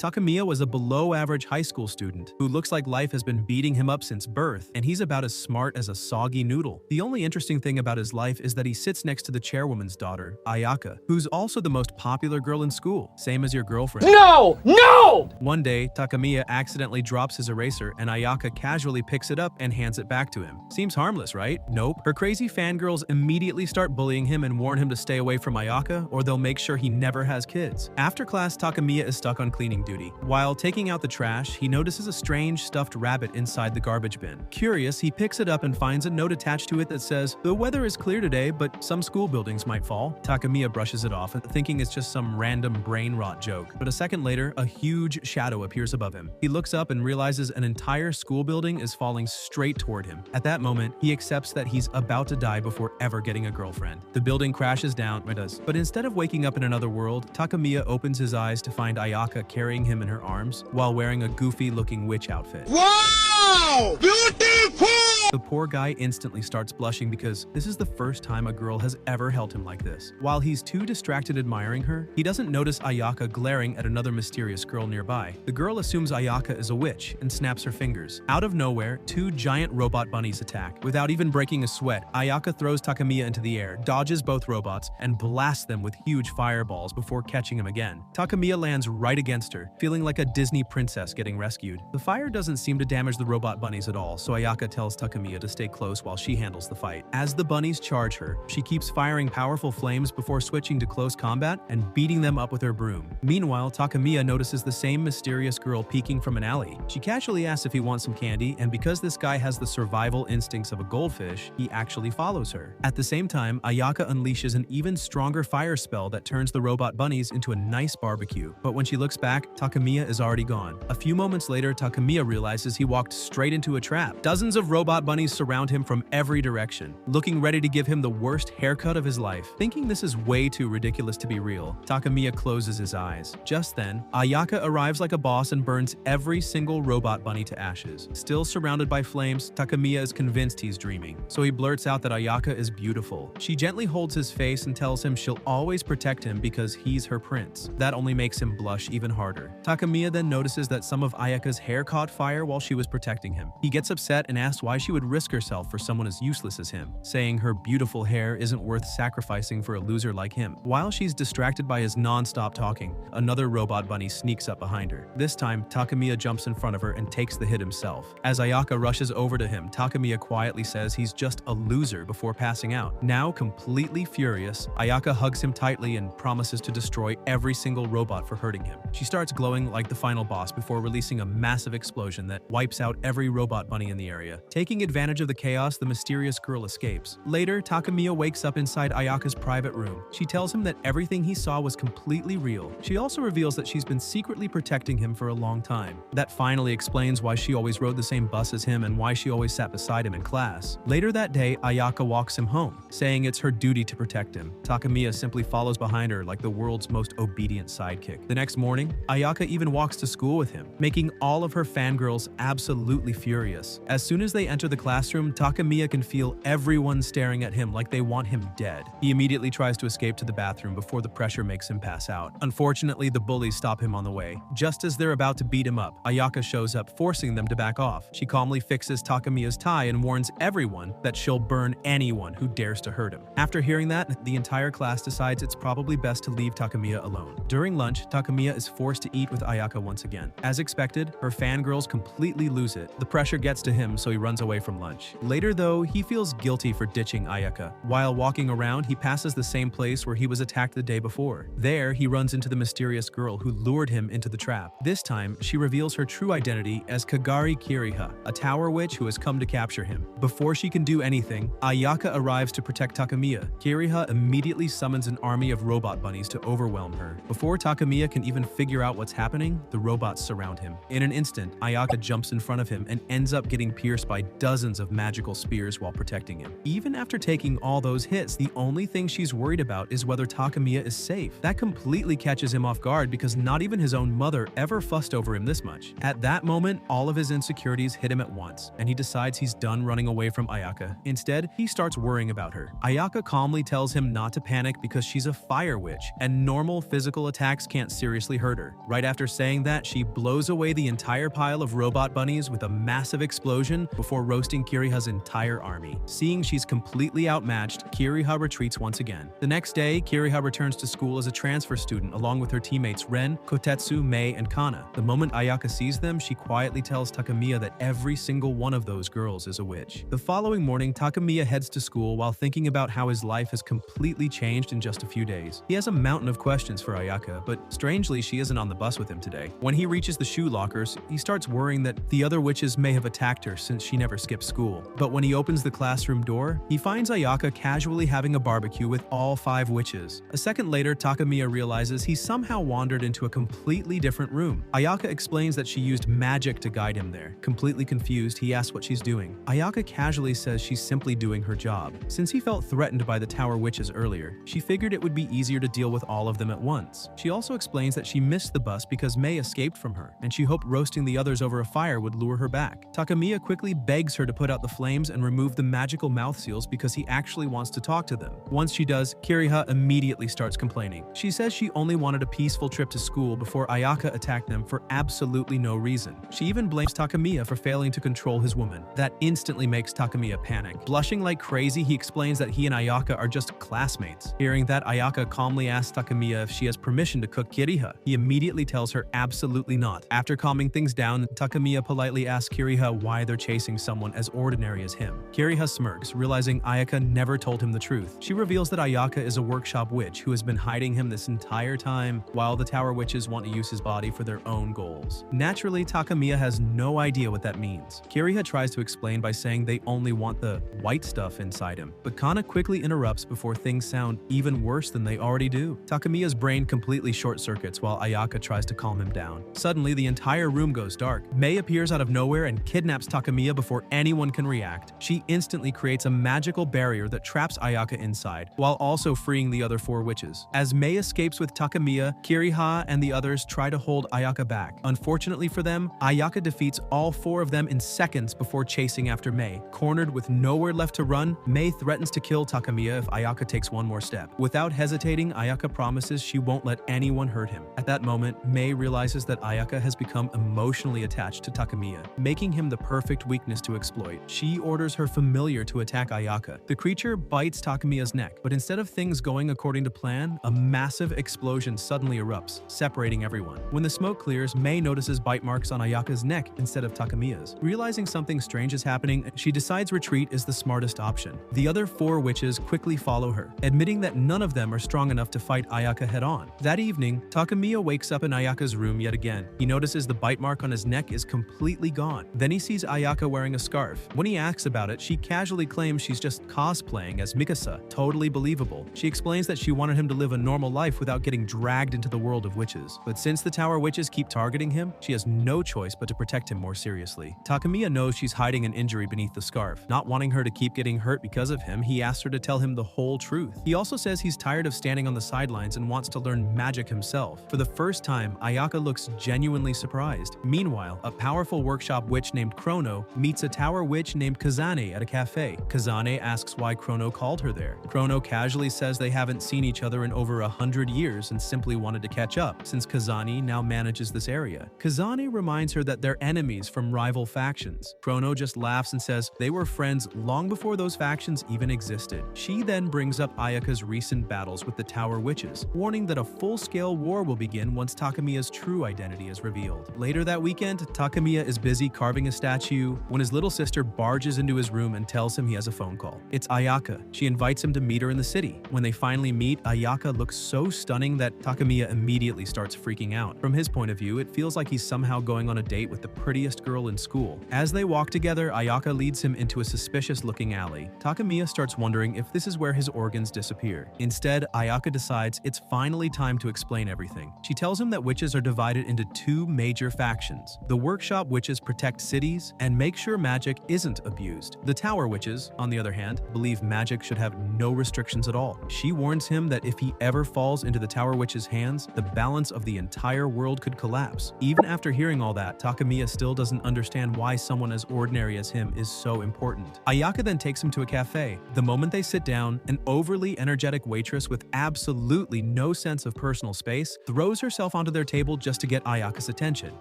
Takamiya was a below-average high school student who looks like life has been beating him up since birth, and he's about as smart as a soggy noodle. The only interesting thing about his life is that he sits next to the chairwoman's daughter, Ayaka, who's also the most popular girl in school, same as your girlfriend. No! No! One day, Takamiya accidentally drops his eraser and Ayaka casually picks it up and hands it back to him. Seems harmless, right? Nope. Her crazy fangirls immediately start bullying him and warn him to stay away from Ayaka or they'll make sure he never has kids. After class, Takamiya is stuck on cleaning duty. While taking out the trash, he notices a strange stuffed rabbit inside the garbage bin. Curious, he picks it up and finds a note attached to it that says, "The weather is clear today, but some school buildings might fall." Takamiya brushes it off, thinking it's just some random brain rot joke. But a second later, a huge shadow appears above him. He looks up and realizes an entire school building is falling straight toward him. At that moment, he accepts that he's about to die before ever getting a girlfriend. The building crashes down, but instead of waking up in another world, Takamiya opens his eyes to find Ayaka carrying him in her arms while wearing a goofy-looking witch outfit. Wow! Beautiful! The poor guy instantly starts blushing because this is the first time a girl has ever held him like this. While he's too distracted admiring her, he doesn't notice Ayaka glaring at another mysterious girl nearby. The girl assumes Ayaka is a witch and snaps her fingers. Out of nowhere, two giant robot bunnies attack. Without even breaking a sweat, Ayaka throws Takamiya into the air, dodges both robots, and blasts them with huge fireballs before catching him again. Takamiya lands right against her, feeling like a Disney princess getting rescued. The fire doesn't seem to damage the robot bunnies at all, so Ayaka tells Takamiya to stay close while she handles the fight. As the bunnies charge her, she keeps firing powerful flames before switching to close combat and beating them up with her broom. Meanwhile, Takamiya notices the same mysterious girl peeking from an alley. She casually asks if he wants some candy, and because this guy has the survival instincts of a goldfish, he actually follows her. At the same time, Ayaka unleashes an even stronger fire spell that turns the robot bunnies into a nice barbecue. But when she looks back, Takamiya is already gone. A few moments later, Takamiya realizes he walked straight into a trap. Dozens of robot bunnies surround him from every direction, looking ready to give him the worst haircut of his life. Thinking this is way too ridiculous to be real, Takamiya closes his eyes. Just then, Ayaka arrives like a boss and burns every single robot bunny to ashes. Still surrounded by flames, Takamiya is convinced he's dreaming, so he blurts out that Ayaka is beautiful. She gently holds his face and tells him she'll always protect him because he's her prince. That only makes him blush even harder. Takamiya then notices that some of Ayaka's hair caught fire while she was protecting him. He gets upset and asks why she would risk herself for someone as useless as him, saying her beautiful hair isn't worth sacrificing for a loser like him. While she's distracted by his non-stop talking, another robot bunny sneaks up behind her. This time, Takamiya jumps in front of her and takes the hit himself. As Ayaka rushes over to him, Takamiya quietly says he's just a loser before passing out. Now completely furious, Ayaka hugs him tightly and promises to destroy every single robot for hurting him. She starts glowing like the final boss before releasing a massive explosion that wipes out every robot bunny in the area. Taking advantage of the chaos, the mysterious girl escapes. Later, Takamiya wakes up inside Ayaka's private room. She tells him that everything he saw was completely real. She also reveals that she's been secretly protecting him for a long time. That finally explains why she always rode the same bus as him and why she always sat beside him in class. Later that day, Ayaka walks him home, saying it's her duty to protect him. Takamiya simply follows behind her like the world's most obedient sidekick. The next morning, Ayaka even walks to school with him, making all of her fangirls absolutely furious. As soon as they enter the classroom, Takamiya can feel everyone staring at him like they want him dead. He immediately tries to escape to the bathroom before the pressure makes him pass out. Unfortunately, the bullies stop him on the way. Just as they're about to beat him up, Ayaka shows up, forcing them to back off. She calmly fixes Takamiya's tie and warns everyone that she'll burn anyone who dares to hurt him. After hearing that, the entire class decides it's probably best to leave Takamiya alone. During lunch, Takamiya is forced to eat with Ayaka once again. As expected, her fangirls completely lose it. The pressure gets to him, so he runs away from lunch. Later though, he feels guilty for ditching Ayaka. While walking around, he passes the same place where he was attacked the day before. There, he runs into the mysterious girl who lured him into the trap. This time, she reveals her true identity as Kagari Kiriha, a tower witch who has come to capture him. Before she can do anything, Ayaka arrives to protect Takamiya. Kiriha immediately summons an army of robot bunnies to overwhelm her. Before Takamiya can even figure out what's happening, the robots surround him. In an instant, Ayaka jumps in front of him and ends up getting pierced by dozens of magical spears while protecting him. Even after taking all those hits, the only thing she's worried about is whether Takamiya is safe. That completely catches him off guard because not even his own mother ever fussed over him this much. At that moment, all of his insecurities hit him at once, and he decides he's done running away from Ayaka. Instead, he starts worrying about her. Ayaka calmly tells him not to panic because she's a fire witch, and normal physical attacks can't seriously hurt her. Right after saying that, she blows away the entire pile of robot bunnies with a massive explosion before roasting Kiriha's entire army. Seeing she's completely outmatched, Kiriha retreats once again. The next day, Kiriha returns to school as a transfer student along with her teammates Ren, Kotetsu, Mei, and Kana. The moment Ayaka sees them, she quietly tells Takamiya that every single one of those girls is a witch. The following morning, Takamiya heads to school while thinking about how his life has completely changed in just a few days. He has a mountain of questions for Ayaka, but strangely, she isn't on the bus with him today. When he reaches the shoe lockers, he starts worrying that the other witches may have attacked her since she never skipped school. But when he opens the classroom door, he finds Ayaka casually having a barbecue with all 5 witches. A second later, Takamiya realizes he somehow wandered into a completely different room. Ayaka explains that she used magic to guide him there. Completely confused, he asks what she's doing. Ayaka casually says she's simply doing her job. Since he felt threatened by the Tower Witches earlier, she figured it would be easier to deal with all of them at once. She also explains that she missed the bus because Mei escaped from her, and she hoped roasting the others over a fire would lure her back. Takamiya quickly begs her to put out the flames and remove the magical mouth seals because he actually wants to talk to them. Once she does, Kiriha immediately starts complaining. She says she only wanted a peaceful trip to school before Ayaka attacked them for absolutely no reason. She even blames Takamiya for failing to control his woman. That instantly makes Takamiya panic. Blushing like crazy, he explains that he and Ayaka are just classmates. Hearing that, Ayaka calmly asks Takamiya if she has permission to cook Kiriha. He immediately tells her absolutely not. After calming things down, Takamiya politely asks Kiriha why they're chasing someone as ordinary as him. Kiriha smirks, realizing Ayaka never told him the truth. She reveals that Ayaka is a workshop witch who has been hiding him this entire time, while the Tower Witches want to use his body for their own goals. Naturally, Takamiya has no idea what that means. Kiriha tries to explain by saying they only want the white stuff inside him, but Kana quickly interrupts before things sound even worse than they already do. Takamiya's brain completely short-circuits while Ayaka tries to calm him down. Suddenly, the entire room goes dark. Mei appears out of nowhere and kidnaps Takamiya before anyone can react. She instantly creates a magical barrier that traps Ayaka inside, while also freeing the other 4 witches. As Mei escapes with Takamiya, Kiriha and the others try to hold Ayaka back. Unfortunately for them, Ayaka defeats all 4 of them in seconds before chasing after Mei. Cornered with nowhere left to run, Mei threatens to kill Takamiya if Ayaka takes one more step. Without hesitating, Ayaka promises she won't let anyone hurt him. At that moment, Mei realizes that Ayaka has become emotionally attached to Takamiya, making him the perfect weakness to exploit. She orders her familiar to attack Ayaka. The creature bites Takamiya's neck, but instead of things going according to plan, a massive explosion suddenly erupts, separating everyone. When the smoke clears, Mei notices bite marks on Ayaka's neck instead of Takamiya's. Realizing something strange is happening, she decides retreat is the smartest option. The other 4 witches quickly follow her, admitting that none of them are strong enough to fight Ayaka head-on. That evening, Takamiya wakes up in Ayaka's room yet again. He notices the bite mark on his neck is completely gone. Then he sees Ayaka wearing a scarf. When he asks about it, she casually claims she's just cosplaying as Mikasa. Totally believable. She explains that she wanted him to live a normal life without getting dragged into the world of witches. But since the Tower Witches keep targeting him, she has no choice but to protect him more seriously. Takamiya knows she's hiding an injury beneath the scarf. Not wanting her to keep getting hurt because of him, he asks her to tell him the whole truth. He also says he's tired of standing on the sidelines and wants to learn magic himself. For the first time, Ayaka looks genuinely surprised. Meanwhile, a powerful workshop witch named Chrono meets a Tower Witch named Kazane at a cafe. Kazane asks why Chrono called her there. Chrono casually says they haven't seen each other in over 100 years and simply wanted to catch up, since Kazane now manages this area. Kazane reminds her that they're enemies from rival factions. Chrono just laughs and says they were friends long before those factions even existed. She then brings up Ayaka's recent battles with the Tower Witches, warning that a full-scale war will begin once Takamiya's true identity is revealed. Later that weekend, Takamiya is busy carving a statue when his little sister barges into his room and tells him he has a phone call. It's Ayaka. She invites him to meet her in the city. When they finally meet, Ayaka looks so stunning that Takamiya immediately starts freaking out. From his point of view, it feels like he's somehow going on a date with the prettiest girl in school. As they walk together, Ayaka leads him into a suspicious-looking alley. Takamiya starts wondering if this is where his organs disappear. Instead, Ayaka decides it's finally time to explain everything. She tells him that witches are divided into 2 major factions. The workshop witches protect cities and make sure magic magic isn't abused. The Tower Witches, on the other hand, believe magic should have no restrictions at all. She warns him that if he ever falls into the Tower Witch's hands, the balance of the entire world could collapse. Even after hearing all that, Takamiya still doesn't understand why someone as ordinary as him is so important. Ayaka then takes him to a cafe. The moment they sit down, an overly energetic waitress with absolutely no sense of personal space throws herself onto their table just to get Ayaka's attention.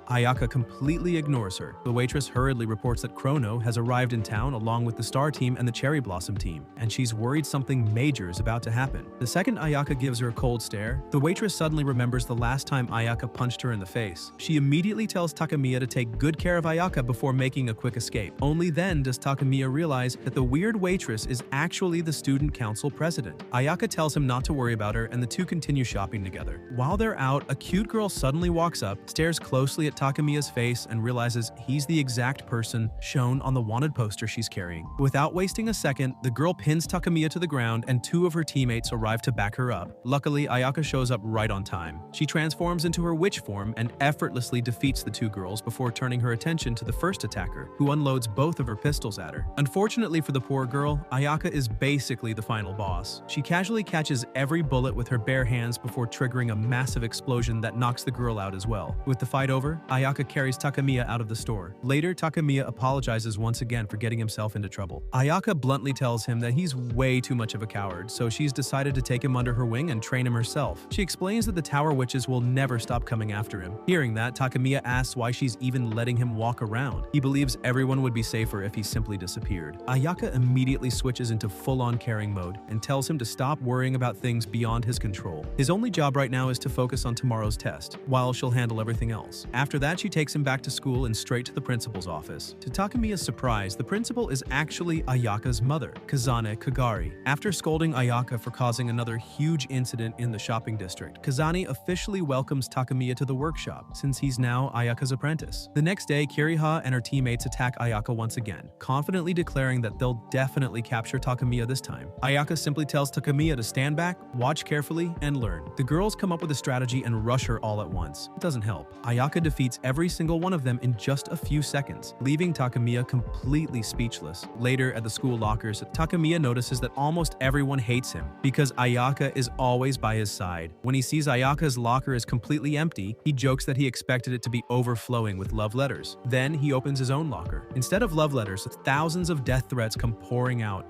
Ayaka completely ignores her. The waitress hurriedly reports that Chrono has arrived in town along with the Star Team and the Cherry Blossom Team, and she's worried something major is about to happen. The second Ayaka gives her a cold stare, the waitress suddenly remembers the last time Ayaka punched her in the face. She immediately tells Takamiya to take good care of Ayaka before making a quick escape. Only then does Takamiya realize that the weird waitress is actually the student council president. Ayaka tells him not to worry about her, and the two continue shopping together. While they're out, a cute girl suddenly walks up, stares closely at Takamiya's face, and realizes he's the exact person shown on the wanted poster she's carrying. Without wasting a second, the girl pins Takamiya to the ground, and two of her teammates arrive to back her up. Luckily, Ayaka shows up right on time. She transforms into her witch form and effortlessly defeats the two girls before turning her attention to the first attacker, who unloads both of her pistols at her. Unfortunately for the poor girl, Ayaka is basically the final boss. She casually catches every bullet with her bare hands before triggering a massive explosion that knocks the girl out as well. With the fight over, Ayaka carries Takamiya out of the store. Later, Takamiya apologizes once again for getting himself into trouble. Ayaka bluntly tells him that he's way too much of a coward, so she's decided to take him under her wing and train him herself. She explains that the Tower Witches will never stop coming after him. Hearing that, Takamiya asks why she's even letting him walk around. He believes everyone would be safer if he simply disappeared. Ayaka immediately switches into full-on caring mode and tells him to stop worrying about things beyond his control. His only job right now is to focus on tomorrow's test, while she'll handle everything else. After that, she takes him back to school and straight to the principal's office. To Takamiya's surprise, the principal is actually Ayaka's mother, Kazane Kagari. After scolding Ayaka for causing another huge incident in the shopping district, Kazane officially welcomes Takamiya to the workshop, since he's now Ayaka's apprentice. The next day, Kiriha and her teammates attack Ayaka once again, confidently declaring that they'll definitely capture Takamiya this time. Ayaka simply tells Takamiya to stand back, watch carefully, and learn. The girls come up with a strategy and rush her all at once. It doesn't help. Ayaka defeats every single one of them in just a few seconds, leaving Takamiya completely speechless. Later, at the school lockers, Takamiya notices that almost everyone hates him because Ayaka is always by his side. When he sees Ayaka's locker is completely empty, he jokes that he expected it to be overflowing with love letters. Then he opens his own locker. Instead of love letters, thousands of death threats come pouring out.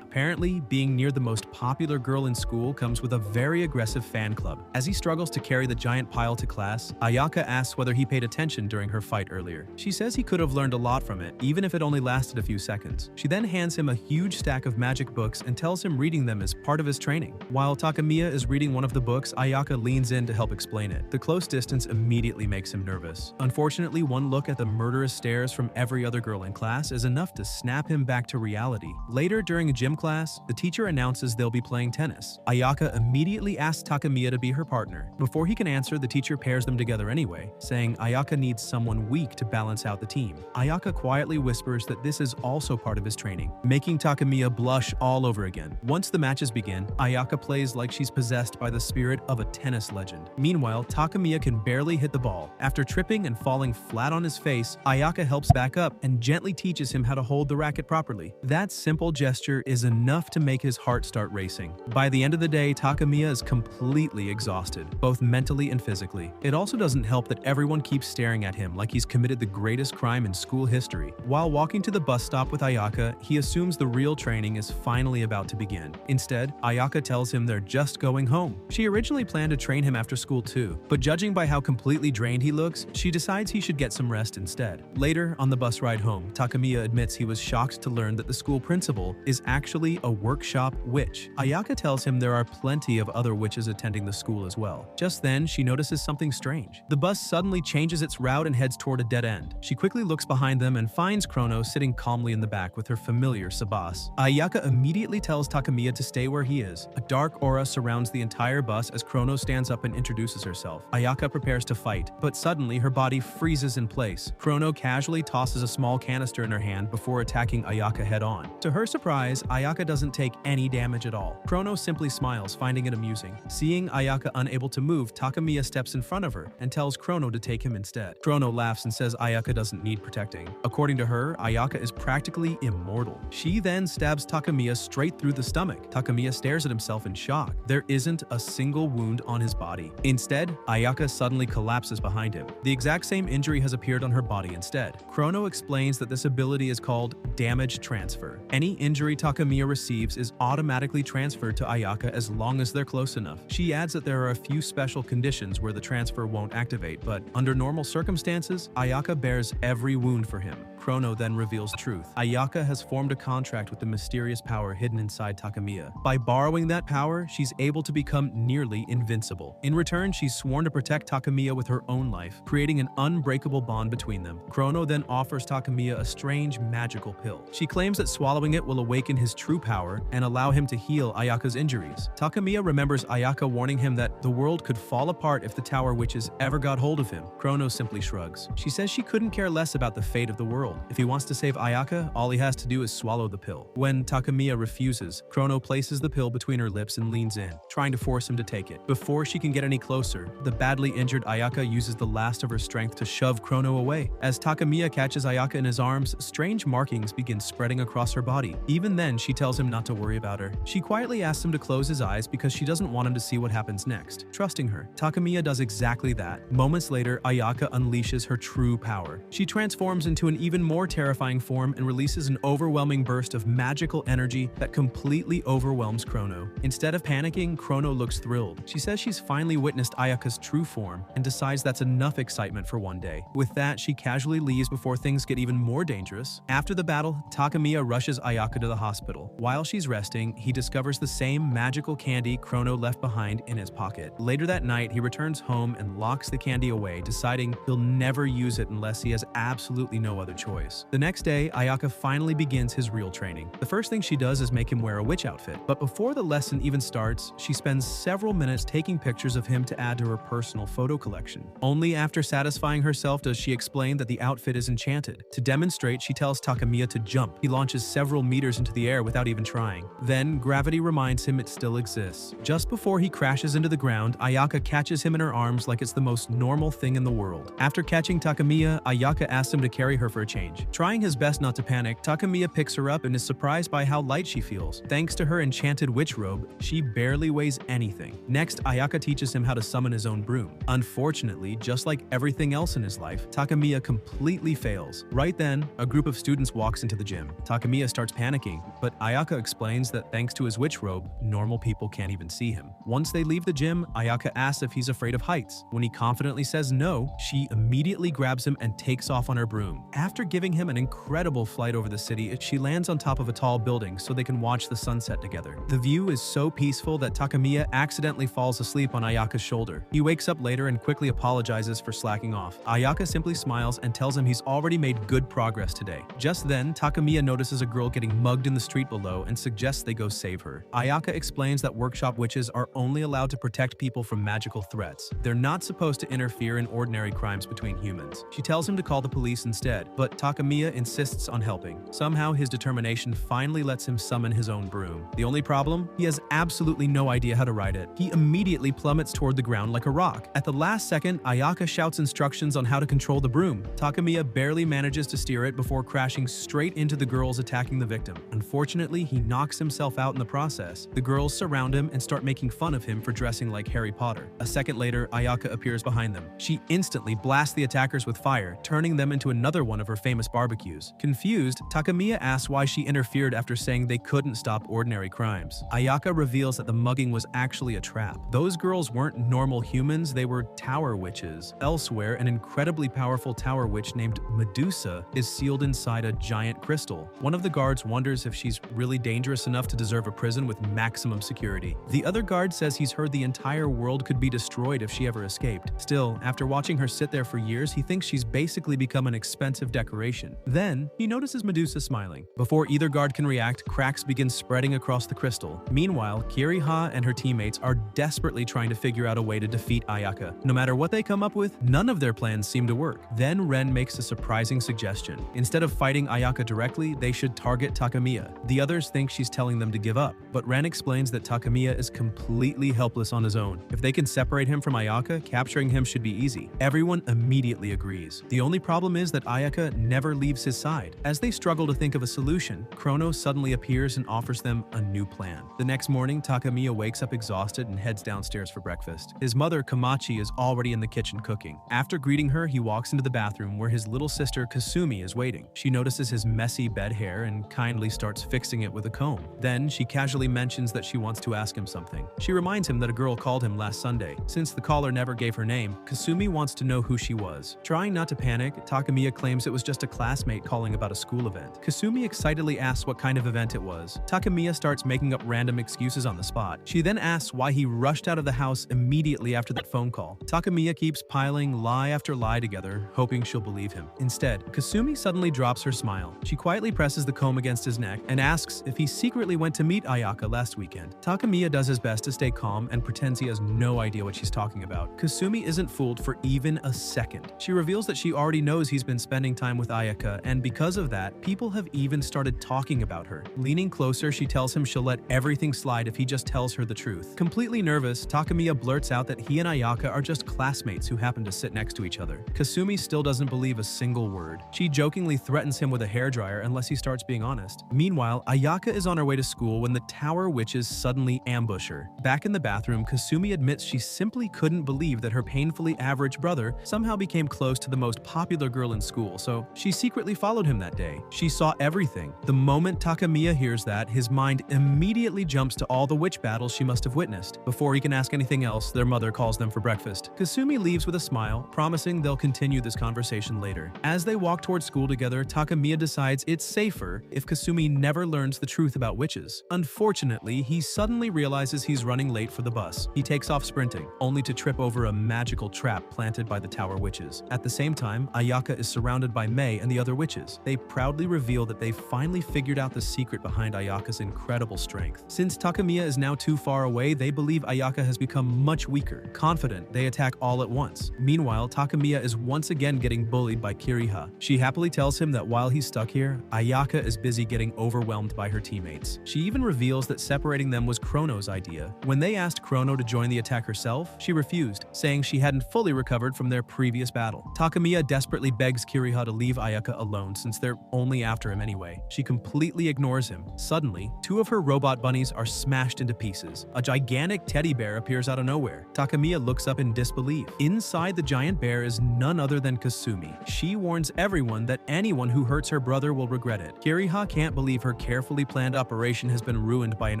Apparently, being near the most popular girl in school comes with a very aggressive fan club. As he struggles to carry the giant pile to class, Ayaka asks whether he paid attention during her fight earlier. She says he could have learned a lot from it, even if it only lasted a few seconds. She then hands him a huge stack of magic books and tells him reading them is part of his training. While Takamiya is reading one of the books, Ayaka leans in to help explain it. The close distance immediately makes him nervous. Unfortunately, one look at the murderous stares from every other girl in class is enough to snap him back to reality. Later, during a gym class, the teacher announces they'll be playing tennis. Ayaka immediately asks Takamiya to be her partner. Before he can answer, the teacher pairs them together anyway, saying Ayaka needs someone weak to balance out the team. Ayaka quietly whispers that this is also part of his training, making Takamiya blush all over again. Once the matches begin, Ayaka plays like she's possessed by the spirit of a tennis legend. Meanwhile, Takamiya can barely hit the ball. After tripping and falling flat on his face, Ayaka helps back up and gently teaches him how to hold the racket properly. That simple gesture is enough to make his heart start racing. By the end of the day, Takamiya is completely exhausted, both mentally and physically. It also doesn't help that everyone keeps staring at him like he's committed the greatest crime in school history. While walking to the bus stop with Ayaka, he assumes the real training is finally about to begin. Instead, Ayaka tells him they're just going home. She originally planned to train him after school too, but judging by how completely drained he looks, she decides he should get some rest instead. Later, on the bus ride home, Takamiya admits he was shocked to learn that the school principal is actually a workshop witch. Ayaka tells him there are plenty of other witches attending the school as well. Just then, she notices something strange. The bus suddenly changes its route and heads toward a dead end. She quickly looks behind them and finds Chrono sitting calmly in the back with her familiar Sabas. Ayaka immediately tells Takamiya to stay where he is. A dark aura surrounds the entire bus as Chrono stands up and introduces herself. Ayaka prepares to fight, but suddenly her body freezes in place. Chrono casually tosses a small canister in her hand before attacking Ayaka head-on. To her surprise, Ayaka Ayaka doesn't take any damage at all. Chrono simply smiles, finding it amusing. Seeing Ayaka unable to move, Takamiya steps in front of her and tells Chrono to take him instead. Chrono laughs and says Ayaka doesn't need protecting. According to her, Ayaka is practically immortal. She then stabs Takamiya straight through the stomach. Takamiya stares at himself in shock. There isn't a single wound on his body. Instead, Ayaka suddenly collapses behind him. The exact same injury has appeared on her body instead. Chrono explains that this ability is called damage transfer. Any injury Takamiya receives is automatically transferred to Ayaka as long as they're close enough. She adds that there are a few special conditions where the transfer won't activate, but under normal circumstances, Ayaka bears every wound for him. Chrono then reveals truth. Ayaka has formed a contract with the mysterious power hidden inside Takamiya. By borrowing that power, she's able to become nearly invincible. In return, she's sworn to protect Takamiya with her own life, creating an unbreakable bond between them. Chrono then offers Takamiya a strange magical pill. She claims that swallowing it will awaken his true power and allow him to heal Ayaka's injuries. Takamiya remembers Ayaka warning him that the world could fall apart if the Tower Witches ever got hold of him. Chrono simply shrugs. She says she couldn't care less about the fate of the world. If he wants to save Ayaka, all he has to do is swallow the pill. When Takamiya refuses, Chrono places the pill between her lips and leans in, trying to force him to take it. Before she can get any closer, the badly injured Ayaka uses the last of her strength to shove Chrono away. As Takamiya catches Ayaka in his arms, strange markings begin spreading across her body. Even then, she tells him not to worry about her. She quietly asks him to close his eyes because she doesn't want him to see what happens next. Trusting her, Takamiya does exactly that. Moments later, Ayaka unleashes her true power. She transforms into an even more terrifying form and releases an overwhelming burst of magical energy that completely overwhelms Chrono. Instead of panicking, Chrono looks thrilled. She says she's finally witnessed Ayaka's true form and decides that's enough excitement for one day. With that, she casually leaves before things get even more dangerous. After the battle, Takamiya rushes Ayaka to the hospital. While she's resting, he discovers the same magical candy Chrono left behind in his pocket. Later that night, he returns home and locks the candy away, deciding he'll never use it unless he has absolutely no other choice. The next day, Ayaka finally begins his real training. The first thing she does is make him wear a witch outfit, but before the lesson even starts, she spends several minutes taking pictures of him to add to her personal photo collection. Only after satisfying herself does she explain that the outfit is enchanted. To demonstrate, she tells Takamiya to jump. He launches several meters into the air without even trying. Then, gravity reminds him it still exists. Just before he crashes into the ground, Ayaka catches him in her arms like it's the most normal thing in the world. After catching Takamiya, Ayaka asks him to carry her for a change. Trying his best not to panic, Takamiya picks her up and is surprised by how light she feels. Thanks to her enchanted witch robe, she barely weighs anything. Next, Ayaka teaches him how to summon his own broom. Unfortunately, just like everything else in his life, Takamiya completely fails. Right then, a group of students walks into the gym. Takamiya starts panicking, but Ayaka explains that thanks to his witch robe, normal people can't even see him. Once they leave the gym, Ayaka asks if he's afraid of heights. When he confidently says no, she immediately grabs him and takes off on her broom. After giving him an incredible flight over the city, she lands on top of a tall building so they can watch the sunset together. The view is so peaceful that Takamiya accidentally falls asleep on Ayaka's shoulder. He wakes up later and quickly apologizes for slacking off. Ayaka simply smiles and tells him he's already made good progress today. Just then, Takamiya notices a girl getting mugged in the street below and suggests they go save her. Ayaka explains that workshop witches are only allowed to protect people from magical threats. They're not supposed to interfere in ordinary crimes between humans. She tells him to call the police instead, but Takamiya insists on helping. Somehow, his determination finally lets him summon his own broom. The only problem? He has absolutely no idea how to ride it. He immediately plummets toward the ground like a rock. At the last second, Ayaka shouts instructions on how to control the broom. Takamiya barely manages to steer it before crashing straight into the girls attacking the victim. Unfortunately, he knocks himself out in the process. The girls surround him and start making fun of him for dressing like Harry Potter. A second later, Ayaka appears behind them. She instantly blasts the attackers with fire, turning them into another one of her famous barbecues. Confused, Takamiya asks why she interfered after saying they couldn't stop ordinary crimes. Ayaka reveals that the mugging was actually a trap. Those girls weren't normal humans, they were tower witches. Elsewhere, an incredibly powerful tower witch named Medusa is sealed inside a giant crystal. One of the guards wonders if she's really dangerous enough to deserve a prison with maximum security. The other guard says he's heard the entire world could be destroyed if she ever escaped. Still, after watching her sit there for years, he thinks she's basically become an expensive decoration operation. Then, he notices Medusa smiling. Before either guard can react, cracks begin spreading across the crystal. Meanwhile, Kiriha and her teammates are desperately trying to figure out a way to defeat Ayaka. No matter what they come up with, none of their plans seem to work. Then Ren makes a surprising suggestion. Instead of fighting Ayaka directly, they should target Takamiya. The others think she's telling them to give up, but Ren explains that Takamiya is completely helpless on his own. If they can separate him from Ayaka, capturing him should be easy. Everyone immediately agrees. The only problem is that Ayaka never leaves his side. As they struggle to think of a solution, Chronos suddenly appears and offers them a new plan. The next morning, Takamiya wakes up exhausted and heads downstairs for breakfast. His mother, Kamachi, is already in the kitchen cooking. After greeting her, he walks into the bathroom where his little sister Kasumi is waiting. She notices his messy bed hair and kindly starts fixing it with a comb. Then, she casually mentions that she wants to ask him something. She reminds him that a girl called him last Sunday. Since the caller never gave her name, Kasumi wants to know who she was. Trying not to panic, Takamiya claims it was just a classmate calling about a school event. Kasumi excitedly asks what kind of event it was. Takamiya starts making up random excuses on the spot. She then asks why he rushed out of the house immediately after that phone call. Takamiya keeps piling lie after lie together, hoping she'll believe him. Instead, Kasumi suddenly drops her smile. She quietly presses the comb against his neck and asks if he secretly went to meet Ayaka last weekend. Takamiya does his best to stay calm and pretends he has no idea what she's talking about. Kasumi isn't fooled for even a second. She reveals that she already knows he's been spending time with Ayaka, and because of that, people have even started talking about her. Leaning closer, she tells him she'll let everything slide if he just tells her the truth. Completely nervous, Takamiya blurts out that he and Ayaka are just classmates who happen to sit next to each other. Kasumi still doesn't believe a single word. She jokingly threatens him with a hairdryer unless he starts being honest. Meanwhile, Ayaka is on her way to school when the tower witches suddenly ambush her. Back in the bathroom, Kasumi admits she simply couldn't believe that her painfully average brother somehow became close to the most popular girl in school, so she secretly followed him that day. She saw everything. The moment Takamiya hears that, his mind immediately jumps to all the witch battles she must have witnessed. Before he can ask anything else, their mother calls them for breakfast. Kasumi leaves with a smile, promising they'll continue this conversation later. As they walk towards school together, Takamiya decides it's safer if Kasumi never learns the truth about witches. Unfortunately, he suddenly realizes he's running late for the bus. He takes off sprinting, only to trip over a magical trap planted by the tower witches. At the same time, Ayaka is surrounded by Mei and the other witches. They proudly reveal that they've finally figured out the secret behind Ayaka's incredible strength. Since Takamiya is now too far away, they believe Ayaka has become much weaker. Confident, they attack all at once. Meanwhile, Takamiya is once again getting bullied by Kiriha. She happily tells him that while he's stuck here, Ayaka is busy getting overwhelmed by her teammates. She even reveals that separating them was Chrono's idea. When they asked Chrono to join the attack herself, she refused, saying she hadn't fully recovered from their previous battle. Takamiya desperately begs Kiriha to leave Ayaka alone since they're only after him anyway. She completely ignores him. Suddenly, two of her robot bunnies are smashed into pieces. A gigantic teddy bear appears out of nowhere. Takamiya looks up in disbelief. Inside the giant bear is none other than Kasumi. She warns everyone that anyone who hurts her brother will regret it. Kiriha can't believe her carefully planned operation has been ruined by an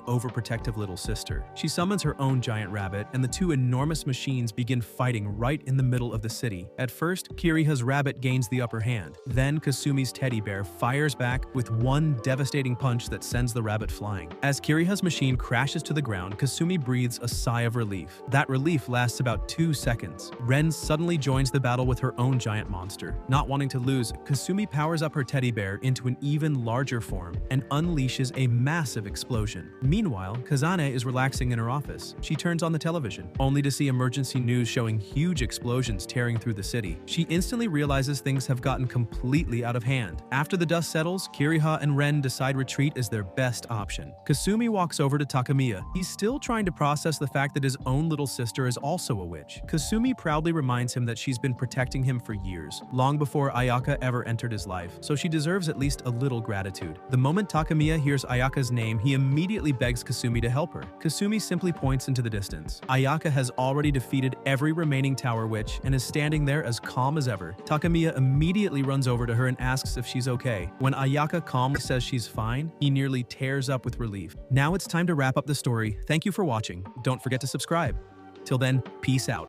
overprotective little sister. She summons her own giant rabbit, and the two enormous machines begin fighting right in the middle of the city. At first, Kiriha's rabbit gains the upper hand. Then Kasumi's teddy bear fires back with one devastating punch that sends the rabbit flying. As Kiriha's machine crashes to the ground, Kasumi breathes a sigh of relief. That relief lasts about 2 seconds. Ren suddenly joins the battle with her own giant monster. Not wanting to lose, Kasumi powers up her teddy bear into an even larger form and unleashes a massive explosion. Meanwhile, Kazane is relaxing in her office. She turns on the television, only to see emergency news showing huge explosions tearing through the city. She instantly realizes things have gotten completely out of hand. After the dust settles, Kiriha and Ren decide retreat is their best option. Kasumi walks over to Takamiya. He's still trying to process the fact that his own little sister is also a witch. Kasumi proudly reminds him that she's been protecting him for years, long before Ayaka ever entered his life, so she deserves at least a little gratitude. The moment Takamiya hears Ayaka's name, he immediately begs Kasumi to help her. Kasumi simply points into the distance. Ayaka has already defeated every remaining tower witch and is standing there as calm as ever. Takamiya immediately runs over to her and asks if she's okay. When Ayaka calmly says she's fine, he nearly tears up with relief. Now it's time to wrap up the story. Thank you for watching. Don't forget to subscribe. Till then, peace out.